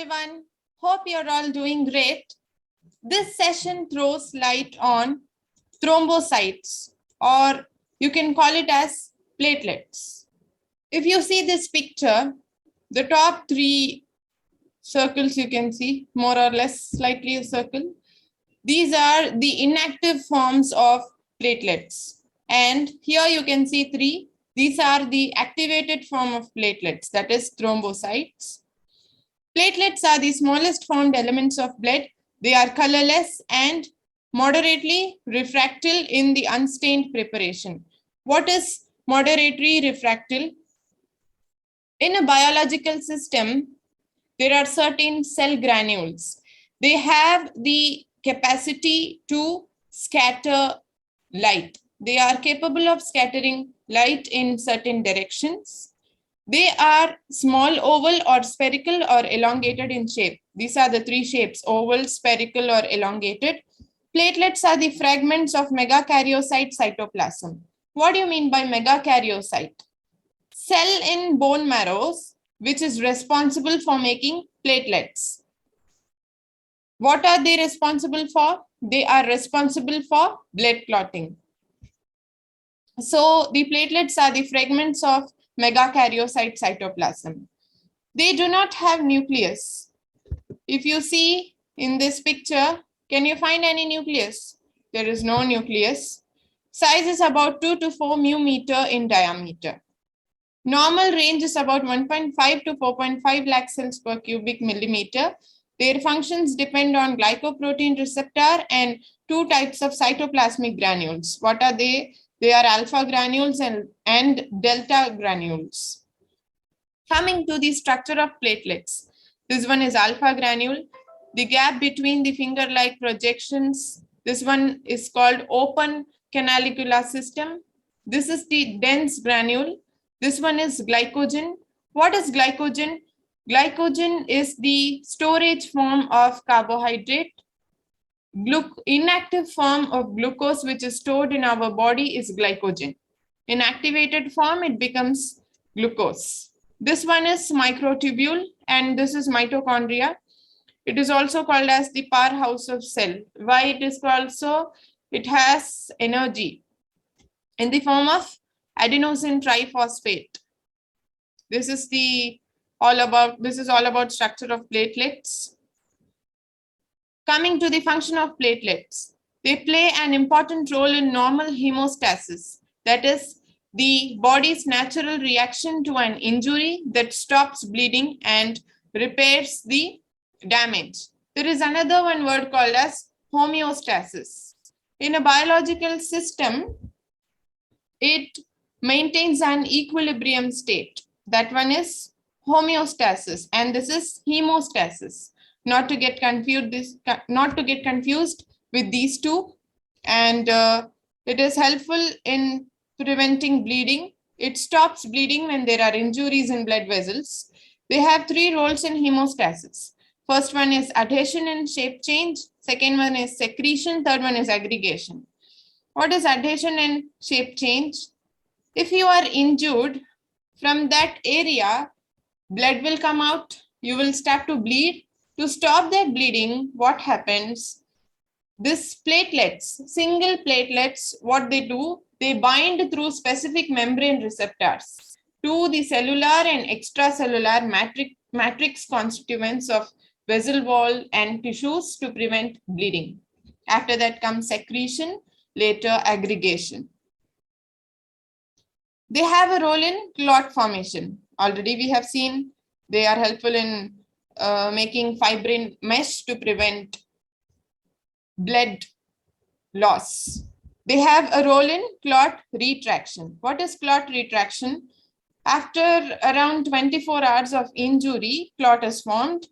everyone. Hope you're all doing great. This session throws light on thrombocytes, or you can call it as platelets. If you see this picture, the top three circles you can see, more or less slightly a circle. These are the inactive forms of platelets. And here you can see three. These are the activated form of platelets, that is thrombocytes. Platelets are the smallest formed elements of blood. They are colorless and moderately refractile in the unstained preparation. What is moderately refractile? In a biological system, there are certain cell granules. They have the capacity to scatter light. They are capable of scattering light in certain directions. They are small, oval, or spherical, or elongated in shape. These are the three shapes: oval, spherical, or elongated. Platelets are the fragments of megakaryocyte cytoplasm. What do you mean by megakaryocyte? Cell in bone marrows, which is responsible for making platelets. What are they responsible for? They are responsible for blood clotting. So the platelets are the fragments of megakaryocyte cytoplasm. They do not have nucleus. If you see in this picture, can you find any nucleus? There is no nucleus. Size is about 2 to 4 μm in diameter. Normal range is about 1.5 to 4.5 lakh cells per cubic millimeter. Their functions depend on glycoprotein receptor and two types of cytoplasmic granules. What are they? They are alpha granules and delta granules. Coming to the structure of platelets. This one is alpha granule. The gap between the finger-like projections. This one is called open canalicular system. This is the dense granule. This one is glycogen. What is glycogen? Glycogen is the storage form of carbohydrate. Inactive form of glucose, which is stored in our body, is glycogen. In activated form, it becomes glucose. This one is microtubule, and this is mitochondria. It is also called as the powerhouse of cell. Why it is called so? It has energy in the form of adenosine triphosphate. This is all about structure of platelets. Coming to the function of platelets, they play an important role in normal hemostasis. That is the body's natural reaction to an injury that stops bleeding and repairs the damage. There is another one word called as homeostasis. In a biological system, it maintains an equilibrium state. That one is homeostasis, and this is hemostasis. Not to get confused with these two, and it is helpful in preventing bleeding. It stops bleeding when there are injuries in blood vessels. They have three roles in hemostasis. First one is adhesion and shape change. Second one is secretion. Third one is aggregation. What is adhesion and shape change? If you are injured, from that area, blood will come out. You will start to bleed. To stop that bleeding, what happens? This platelets, single platelets, what they do, they bind through specific membrane receptors to the cellular and extracellular matrix constituents of vessel wall and tissues to prevent bleeding. After that comes secretion, later aggregation. They have a role in clot formation. Already we have seen they are helpful in making fibrin mesh to prevent blood loss. They have a role in clot retraction. What is clot retraction? After around 24 hours of injury, clot is formed.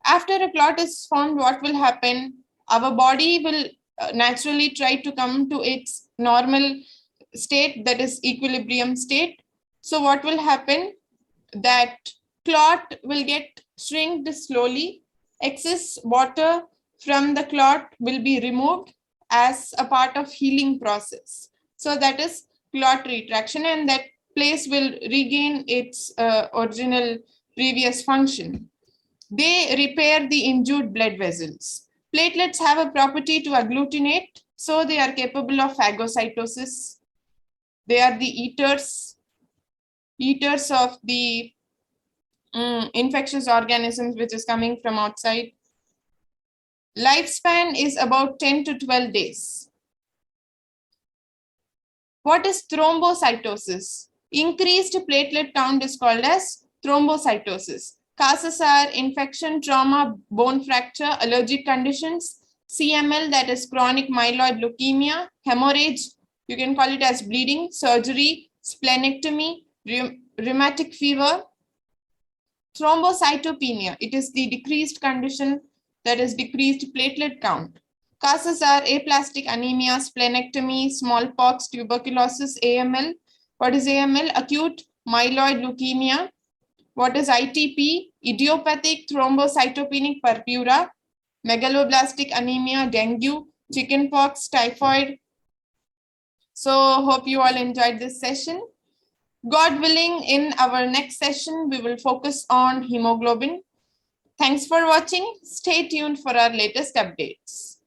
After a clot is formed, what will happen? Our body will naturally try to come to its normal state, that is equilibrium state. So what will happen? That clot will get shrinked slowly. Excess water from the clot will be removed as a part of healing process. So that is clot retraction, and that place will regain its original previous function. They repair the injured blood vessels. Platelets have a property to agglutinate, so they are capable of phagocytosis. They are the eaters of the infectious organisms which is coming from outside. Lifespan is about 10 to 12 days. What is thrombocytosis? Increased platelet count is called as thrombocytosis. Causes are infection, trauma, bone fracture, allergic conditions, CML, that is chronic myeloid leukemia, hemorrhage, you can call it as bleeding, surgery, splenectomy, rheumatic fever. Thrombocytopenia, it is the decreased condition, that is decreased platelet count. Causes are aplastic anemia, splenectomy, smallpox, tuberculosis, AML. What is AML? Acute myeloid leukemia. What is ITP? Idiopathic thrombocytopenic purpura, megaloblastic anemia, dengue, chickenpox, typhoid. So hope you all enjoyed this session. God willing, in our next session, we will focus on hemoglobin. Thanks for watching. Stay tuned for our latest updates.